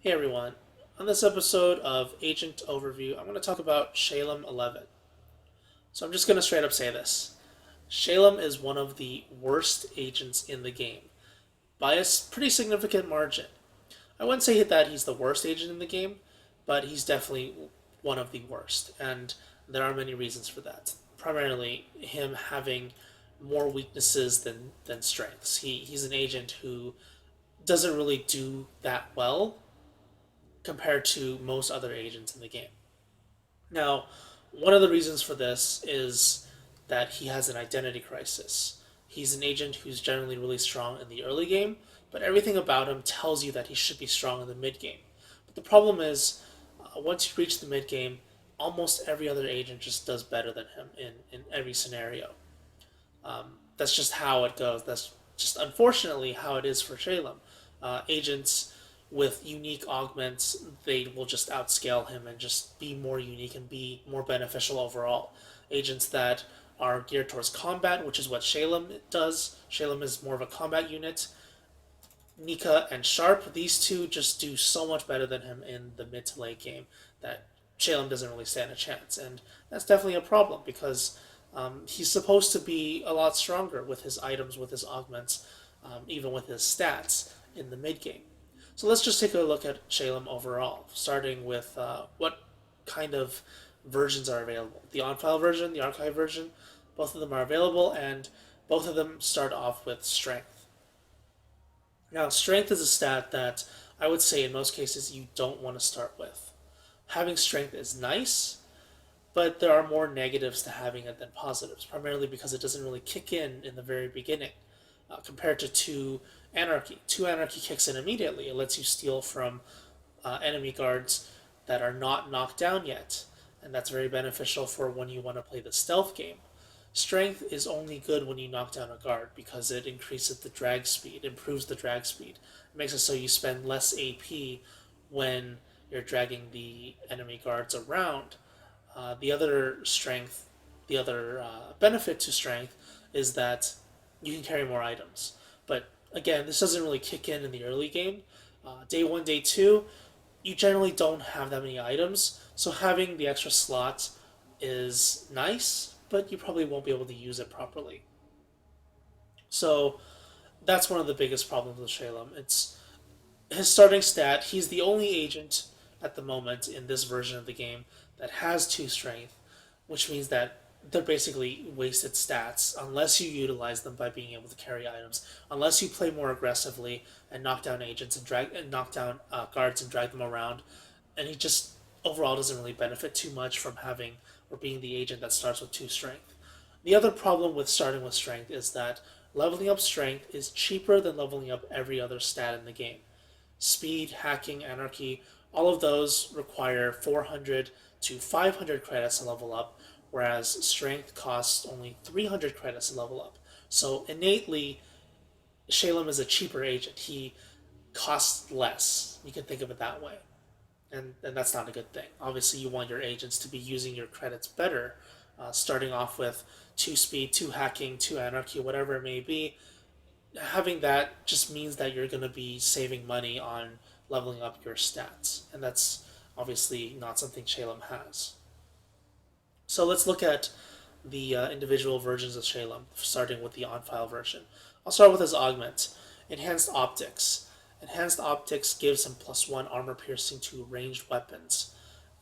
Hey everyone, on this episode of Agent Overview, I'm going to talk about Shalem 11. So I'm just going to straight up say this. Shalem is one of the worst agents in the game, by a pretty significant margin. I wouldn't say that he's the worst agent in the game, but he's definitely one of the worst, and there are many reasons for that. Primarily, him having more weaknesses than strengths. He's an agent who doesn't really do that well compared to most other agents in the game. Now, one of the reasons for this is that he has an identity crisis. He's an agent who's generally really strong in the early game, but everything about him tells you that he should be strong in the mid game. But the problem is, once you reach the mid game, almost every other agent just does better than him in every scenario. That's just how it goes. That's just unfortunately how it is for Shalem. Agents with unique augments, they will just outscale him and just be more unique and be more beneficial overall. Agents that are geared towards combat, which is what Shalem does. Shalem is more of a combat unit. Nika and Sharp, these two just do so much better than him in the mid to late game that Shalem doesn't really stand a chance. And that's definitely a problem because he's supposed to be a lot stronger with his items, with his augments, even with his stats in the mid game. So let's just take a look at Shalem overall, starting with what kind of versions are available. The on-file version, the archive version, both of them are available, and both of them start off with strength. Now, strength is a stat that I would say in most cases you don't want to start with. Having strength is nice, but there are more negatives to having it than positives, primarily because it doesn't really kick in the very beginning. Compared to 2 Anarchy. 2 Anarchy kicks in immediately. It lets you steal from enemy guards that are not knocked down yet, and that's very beneficial for when you want to play the stealth game. Strength is only good when you knock down a guard because it increases the drag speed, improves the drag speed. It makes it so you spend less AP when you're dragging the enemy guards around. The other strength, the other benefit to strength is that you can carry more items. But again, this doesn't really kick in the early game. Day 1, day 2, you generally don't have that many items, so having the extra slot is nice, but you probably won't be able to use it properly. So that's one of the biggest problems with Shalem. It's his starting stat. He's the only agent at the moment in this version of the game that has 2 strength, which means that they're basically wasted stats unless you utilize them by being able to carry items. Unless you play more aggressively and knock down agents and knock down guards and drag them around, and he just overall doesn't really benefit too much from having or being the agent that starts with 2 strength. The other problem with starting with strength is that leveling up strength is cheaper than leveling up every other stat in the game. Speed, hacking, anarchy, all of those require 400 to 500 credits to level up, whereas strength costs only 300 credits to level up. So innately, Shalem is a cheaper agent. He costs less. You can think of it that way. And that's not a good thing. Obviously, you want your agents to be using your credits better, starting off with 2 speed, 2 hacking, 2 anarchy, whatever it may be. Having that just means that you're going to be saving money on leveling up your stats. And that's obviously not something Shalem has. So let's look at the individual versions of Shalem, starting with the on-file version. I'll start with his augment. Enhanced Optics. Enhanced Optics gives him +1 armor piercing to ranged weapons.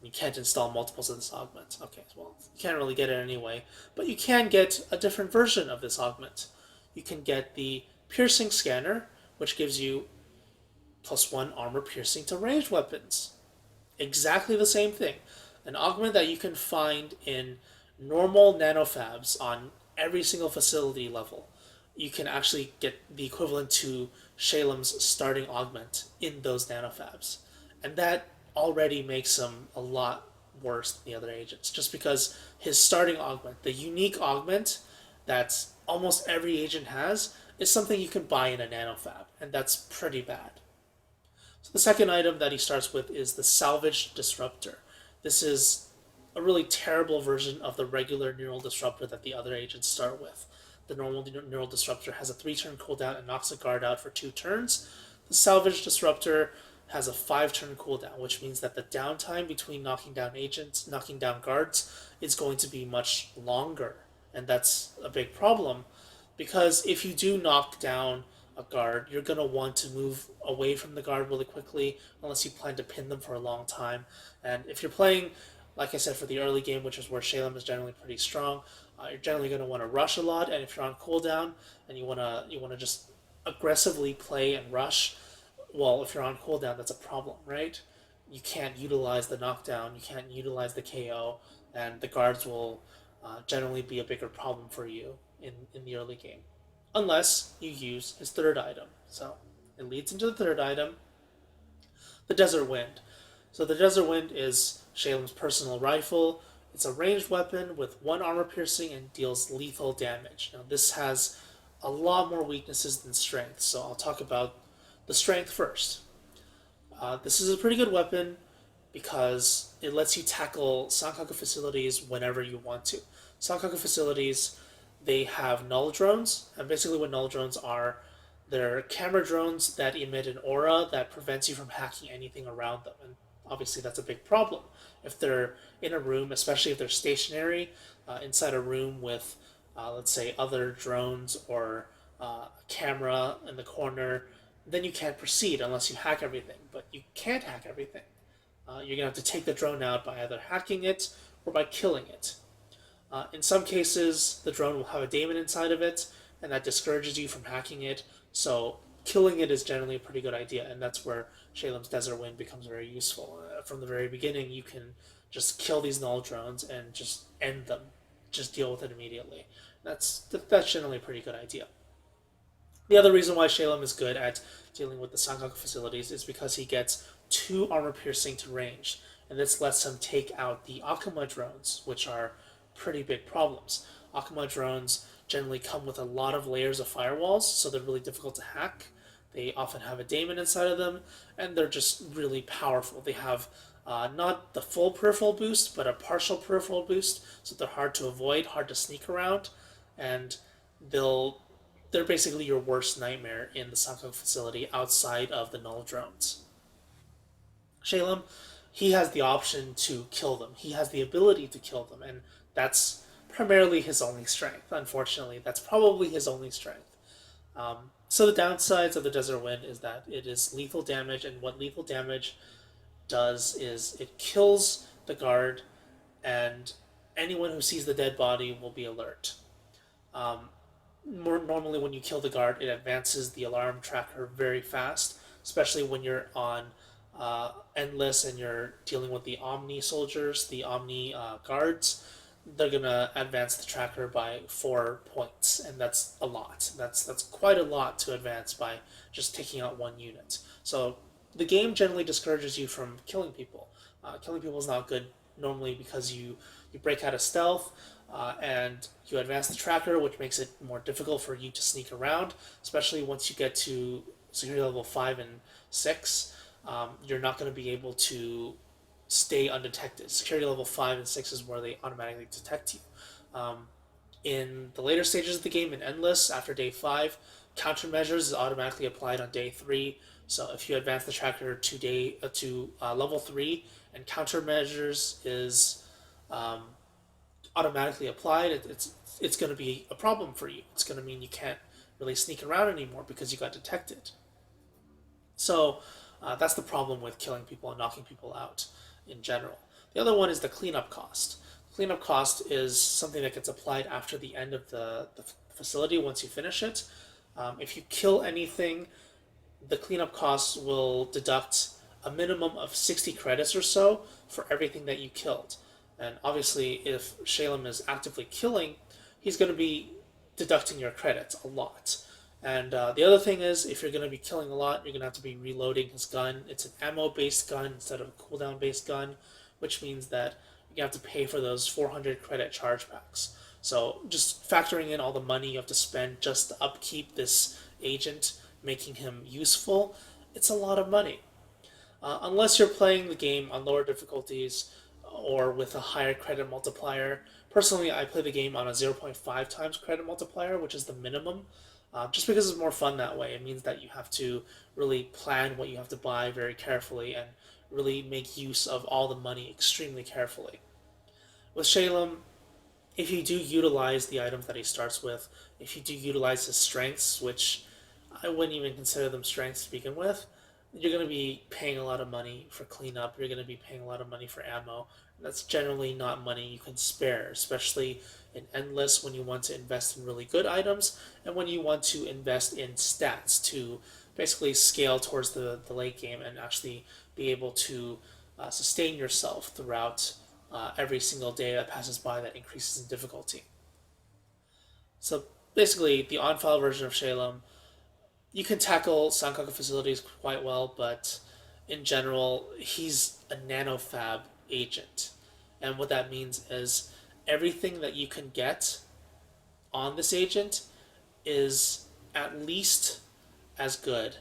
You can't install multiples of this augment. Okay, well, you can't really get it anyway, but you can get a different version of this augment. You can get the Piercing Scanner, which gives you +1 armor piercing to ranged weapons. Exactly the same thing. An augment that you can find in normal nanofabs on every single facility level. You can actually get the equivalent to Shalem's starting augment in those nanofabs. And that already makes him a lot worse than the other agents, just because his starting augment, the unique augment that almost every agent has, is something you can buy in a nanofab, and that's pretty bad. So the second item that he starts with is the Salvaged Disruptor. This is a really terrible version of the regular Neural Disruptor that the other agents start with. The normal Neural Disruptor has a 3-turn cooldown and knocks a guard out for 2 turns. The Salvaged Disruptor has a 5 turn cooldown, which means that the downtime between knocking down agents, knocking down guards, is going to be much longer. And that's a big problem because if you do knock down a guard, you're going to want to move away from the guard really quickly unless you plan to pin them for a long time. And if you're playing, like I said, for the early game, which is where Shalem is generally pretty strong, you're generally going to want to rush a lot. And if you're on cooldown and you want to just aggressively play and rush, well, if you're on cooldown, that's a problem, right? You can't utilize the knockdown, you can't utilize the KO, and the guards will generally be a bigger problem for you in the early game. Unless you use his third item. So it leads into the third item, the Desert Wind. So the Desert Wind is Shalem's personal rifle. It's a ranged weapon with 1 armor piercing and deals lethal damage. Now this has a lot more weaknesses than strength, so I'll talk about the strength first. This is a pretty good weapon because it lets you tackle Sankaku facilities whenever you want to. Sankaku facilities, they have null drones, and basically what null drones are, they're camera drones that emit an aura that prevents you from hacking anything around them. And obviously that's a big problem. If they're in a room, especially if they're stationary, inside a room with, let's say, other drones or a camera in the corner, then you can't proceed unless you hack everything. But you can't hack everything. You're going to have to take the drone out by either hacking it or by killing it. In some cases, the drone will have a daemon inside of it, and that discourages you from hacking it. So killing it is generally a pretty good idea, and that's where Shalem's Desert Wind becomes very useful. From the very beginning, you can just kill these null drones and just end them, just deal with it immediately. That's generally a pretty good idea. The other reason why Shalem is good at dealing with the Sankaku facilities is because he gets 2 armor piercing to range, and this lets him take out the Akuma drones, which are pretty big problems. Akuma drones generally come with a lot of layers of firewalls, so they're really difficult to hack. They often have a daemon inside of them, and they're just really powerful. They have not the full peripheral boost, but a partial peripheral boost, so they're hard to avoid, hard to sneak around, and they'll they're basically your worst nightmare in the Sankaku facility outside of the null drones. Shalem, he has the option to kill them. He has the ability to kill them, and that's primarily his only strength. Unfortunately, that's probably his only strength. So the downsides of the Desert Wind is that it is lethal damage, and what lethal damage does is it kills the guard, and anyone who sees the dead body will be alert. Um, Normally, when you kill the guard, it advances the alarm tracker very fast, especially when you're on Endless and you're dealing with the Omni soldiers, the Omni guards. They're gonna advance the tracker by 4 points, and that's a lot. That's quite a lot to advance by just taking out 1 unit. So the game generally discourages you from killing people. Killing people is not good normally because you break out of stealth, and you advance the tracker, which makes it more difficult for you to sneak around, especially once you get to security level 5 and 6. You're not going to be able to stay undetected. Security level 5 and 6 is where they automatically detect you. In the later stages of the game, in Endless, after day 5, countermeasures is automatically applied on day 3. So if you advance the tracker to level 3 and countermeasures is automatically applied, it's going to be a problem for you. It's going to mean you can't really sneak around anymore because you got detected. So that's the problem with killing people and knocking people out in general. The other one is the cleanup cost. Cleanup cost is something that gets applied after the end of the facility once you finish it. If you kill anything, the cleanup costs will deduct a minimum of 60 credits or so for everything that you killed. And obviously, if Shalem is actively killing, he's going to be deducting your credits a lot. And the other thing is, if you're going to be killing a lot, you're going to have to be reloading his gun. It's an ammo-based gun instead of a cooldown-based gun, which means that you have to pay for those 400 credit chargebacks. So just factoring in all the money you have to spend just to upkeep this agent, making him useful, it's a lot of money. Unless you're playing the game on lower difficulties or with a higher credit multiplier. Personally, I play the game on a 0.5 times credit multiplier, which is the minimum. just because it's more fun that way. It means that you have to really plan what you have to buy very carefully and really make use of all the money extremely carefully. With Shalem, if you do utilize the items that he starts with, if you do utilize his strengths, which I wouldn't even consider them strengths to begin with, you're going to be paying a lot of money for cleanup. You're going to be paying a lot of money for ammo. That's generally not money you can spare, especially in Endless when you want to invest in really good items and when you want to invest in stats to basically scale towards the late game and actually be able to sustain yourself throughout every single day that passes by that increases in difficulty. So basically, the on-file version of Shalem, you can tackle Sankaku facilities quite well, but in general, he's a nanofab agent. And what that means is everything that you can get on this agent is at least as good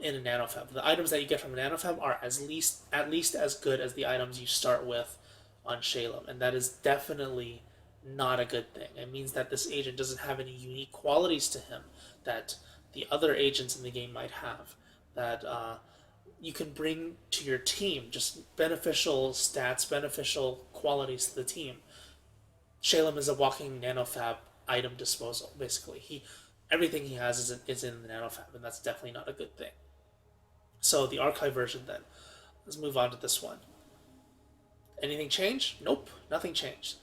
in a nanofab. The items that you get from a nanofab are at least as good as the items you start with on Shalem, and that is definitely not a good thing. It means that this agent doesn't have any unique qualities to him that the other agents in the game might have. That you can bring to your team, just beneficial stats, beneficial qualities to the team. Shalem is a walking nanofab item disposal. Basically, everything he has is in the nanofab, and that's definitely not a good thing. So the archive version then. Let's move on to this one. Anything change? Nope, nothing changed.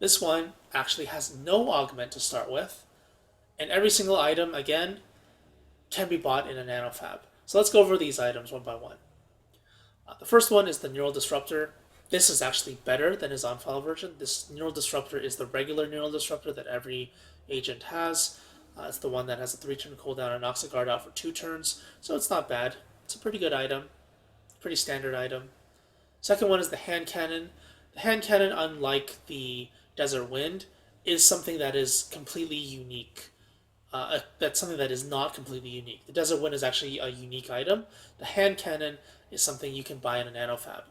This one actually has no augment to start with, and every single item, again, can be bought in a nanofab. So let's go over these items one by one. The first one is the Neural Disruptor. This is actually better than his on-file version. This Neural Disruptor is the regular Neural Disruptor that every agent has. It's the one that has a 3-turn cooldown and knocks a guard out for 2 turns, so it's not bad. It's a pretty good item, pretty standard item. Second one is the Hand Cannon. The Hand Cannon, unlike the Desert Wind, is something that is completely unique. That's something that is not completely unique. The Desert Wind is actually a unique item. The Hand Cannon is something you can buy in a nanofab.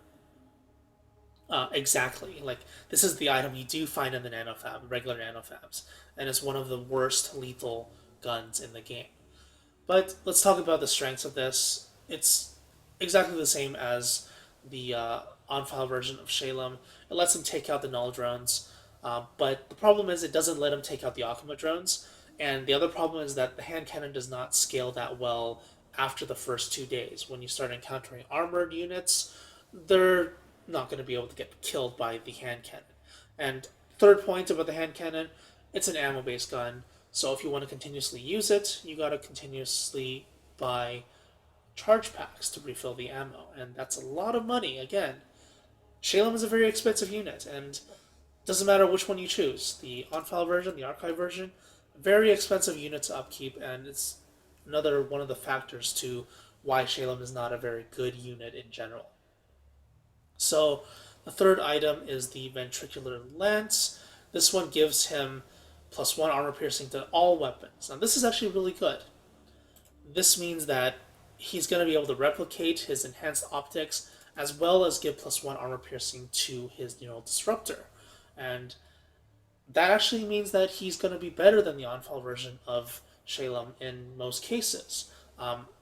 Exactly. Like, this is the item you do find in the nanofab, regular nanofabs, and it's one of the worst lethal guns in the game. But let's talk about the strengths of this. It's exactly the same as the on-file version of Shalem. It lets him take out the null drones, but the problem is it doesn't let him take out the Akuma drones. And the other problem is that the hand cannon does not scale that well after the first 2 days. When you start encountering armored units, they're not going to be able to get killed by the hand cannon. And third point about the hand cannon, it's an ammo-based gun. So if you want to continuously use it, you got to continuously buy charge packs to refill the ammo, and that's a lot of money. Again, Shalem is a very expensive unit, and it doesn't matter which one you choose. The on-file version, the archive version, very expensive unit to upkeep, and it's another one of the factors to why Shalem is not a very good unit in general. So the third item is the Ventricular Lance. This one gives him +1 armor piercing to all weapons. Now this is actually really good. This means that he's going to be able to replicate his enhanced optics as well as give +1 armor piercing to his Neural Disruptor. And that actually means that he's going to be better than the on-file version of Shalem in most cases.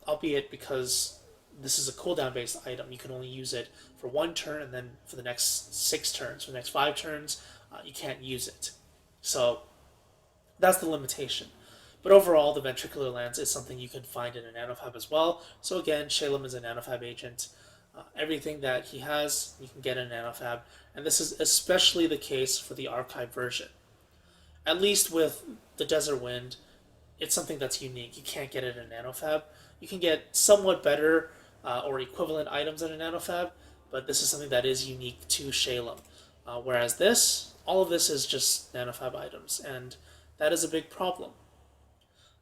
Albeit because this is a cooldown-based item, you can only use it for 1 turn, and then for the next 6 turns, for the next 5 turns, you can't use it. So that's the limitation. But overall, the Ventricular Lance is something you can find in a nanofab as well. So again, Shalem is a nanofab agent. Everything that he has, you can get in a nanofab. And this is especially the case for the archive version. At least with the Desert Wind, it's something that's unique. You can't get it in a nanofab. You can get somewhat better or equivalent items in a nanofab, but this is something that is unique to Shalem. Whereas this, all of this is just nanofab items, and that is a big problem.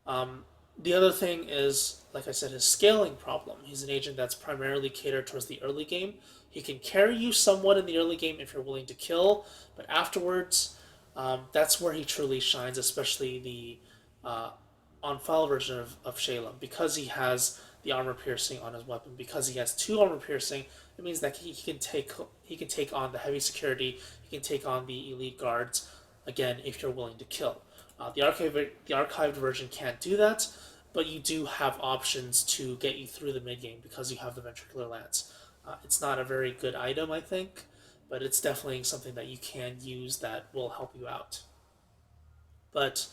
The other thing is, like I said, his scaling problem. He's an agent that's primarily catered towards the early game. He can carry you somewhat in the early game if you're willing to kill, but afterwards, that's where he truly shines, especially the on-file version of Shalem. Because he has the armor piercing on his weapon, because he has 2 armor piercing, it means that he can take on the heavy security, he can take on the elite guards, again, if you're willing to kill. The archived version can't do that, but you do have options to get you through the mid game because you have the ventricular lance. It's not a very good item, I think, but it's definitely something that you can use that will help you out. But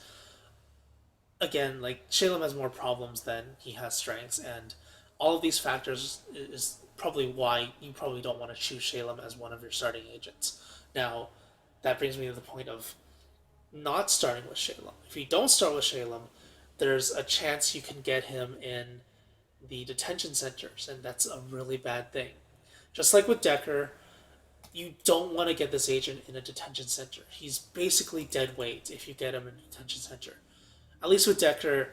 again, like Shalem has more problems than he has strengths, and all of these factors is probably why you probably don't want to choose Shalem as one of your starting agents. Now, that brings me to the point of not starting with Shalem. If you don't start with Shalem, there's a chance you can get him in the detention centers, and that's a really bad thing. Just like with Decker, you don't want to get this agent in a detention center. He's basically dead weight if you get him in a detention center. At least with Decker,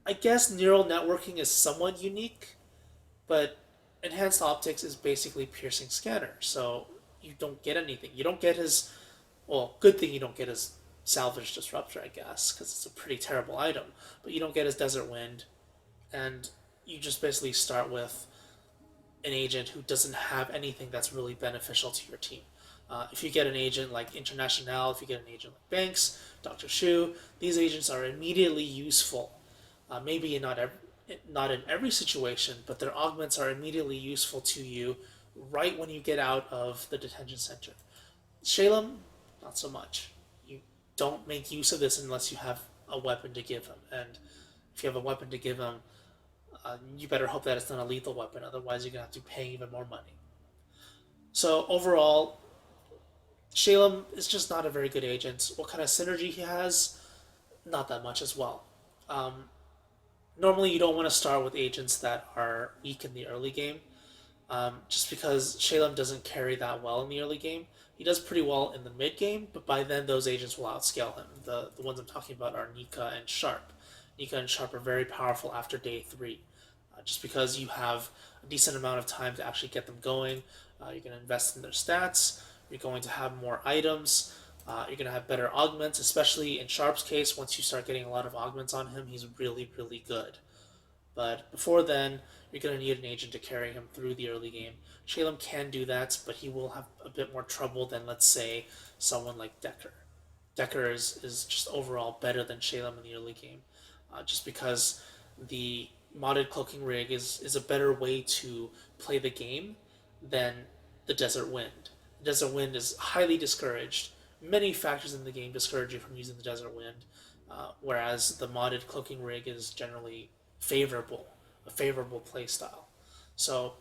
I guess neural networking is somewhat unique, but enhanced optics is basically piercing scanner. So you don't get anything. You don't get his, well, good thing you don't get his salvage disruptor, I guess, because it's a pretty terrible item. But you don't get his desert wind, and you just basically start with an agent who doesn't have anything that's really beneficial to your team. If you get an agent like International, if you get an agent like Banks, Dr. Shu, these agents are immediately useful. Maybe not in every situation, but their augments are immediately useful to you right when you get out of the detention center. Shalem, not so much. You don't make use of this unless you have a weapon to give him, and if you have a weapon to give him, you better hope that it's not a lethal weapon. Otherwise, you're gonna have to pay even more money. So overall, Shalem is just not a very good agent. What kind of synergy he has? Not that much as well. Um, Normally, you don't want to start with agents that are weak in the early game, just because Shalem doesn't carry that well in the early game. He does pretty well in the mid game, but by then those agents will outscale him. The ones I'm talking about are Nika and Sharp. Nika and Sharp are very powerful after day 3, just because you have a decent amount of time to actually get them going. You're going to invest in their stats. You're going to have more items. You're going to have better augments, especially in Sharp's case. Once you start getting a lot of augments on him, he's really, really good. But before then, you're going to need an agent to carry him through the early game. Shalem can do that, but he will have a bit more trouble than, let's say, someone like Decker. Decker is just overall better than Shalem in the early game, just because the modded cloaking rig is a better way to play the game than the Desert Wind. The Desert Wind is highly discouraged. Many factors in the game discourage you from using the Desert Wind, whereas the modded cloaking rig is generally favorable, a favorable playstyle. So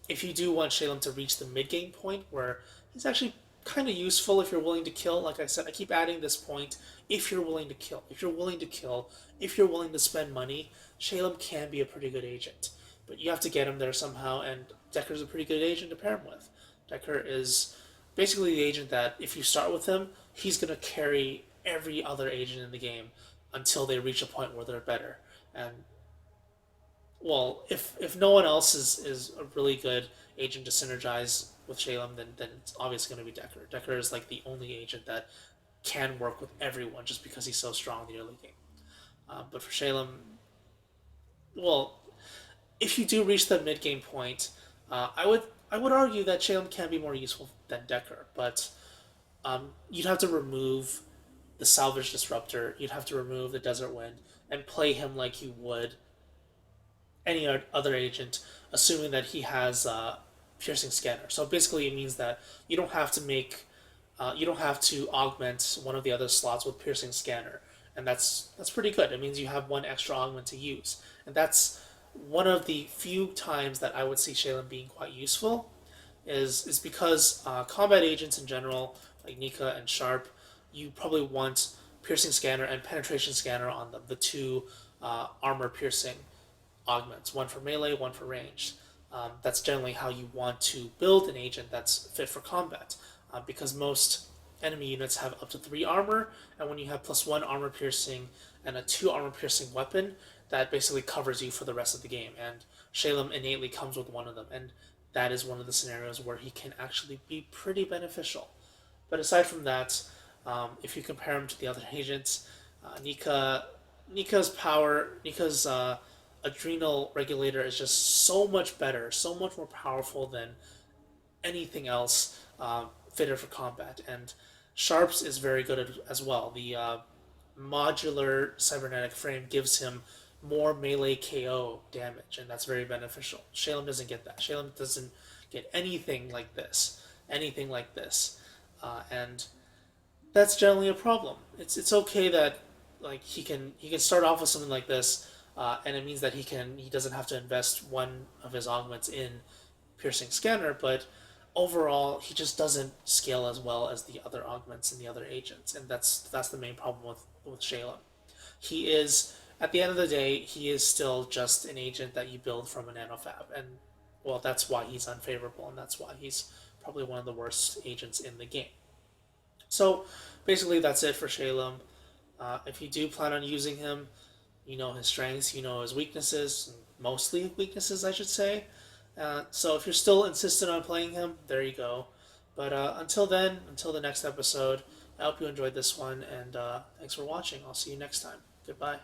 if you do want Shalem to reach the mid game point where he's actually kind of useful if you're willing to kill, like I said, I keep adding this point, if you're willing to kill. If you're willing to kill, if you're willing to spend money, Shalem can be a pretty good agent. But you have to get him there somehow, and Decker's a pretty good agent to pair him with. Decker is basically the agent that if you start with him, he's going to carry every other agent in the game until they reach a point where they're better. And well, if no one else is a really good agent to synergize with Shalem, then it's obviously going to be Decker. Decker is like the only agent that can work with everyone just because he's so strong in the early game. But for Shalem, well, if you do reach the mid game point, I would argue that Shalem can be more useful than Decker, but you'd have to remove the salvage disruptor, you'd have to remove the desert wind, and play him like you would any other agent, assuming that he has piercing scanner. So basically, it means that you don't have to augment one of the other slots with piercing scanner, and that's pretty good. It means you have one extra augment to use, and that's one of the few times that I would see Shalem being quite useful. Is because combat agents in general, like Nika and Sharp, you probably want piercing scanner and penetration scanner on them, the two armor piercing augments, one for melee, one for ranged. That's generally how you want to build an agent that's fit for combat, because most enemy units have up to 3 armor, and when you have +1 armor piercing and a 2 armor piercing weapon, that basically covers you for the rest of the game. And Shalem innately comes with one of them, and that is one of the scenarios where he can actually be pretty beneficial. But aside from that, if you compare him to the other agents, Nika's adrenal regulator is just so much better, so much more powerful than anything else fitted for combat. And Sharps is very good as well. modular cybernetic frame gives him more melee KO damage, and that's very beneficial. Shalem doesn't get that. Shalem doesn't get anything like this. Anything like this. And that's generally a problem. It's okay that like he can start off with something like this, and it means that he doesn't have to invest one of his augments in piercing scanner, but overall he just doesn't scale as well as the other augments and the other agents, and that's the main problem with Shalem. He is at the end of the day he is still just an agent that you build from a nanofab, and well that's why he's unfavorable, and that's why he's probably one of the worst agents in the game. So basically, that's it for Shalem. If you do plan on using him, you know his strengths, you know his weaknesses, mostly weaknesses, I should say. So if you're still insistent on playing him, there you go. But until then, until the next episode, I hope you enjoyed this one, and thanks for watching. I'll see you next time. Goodbye.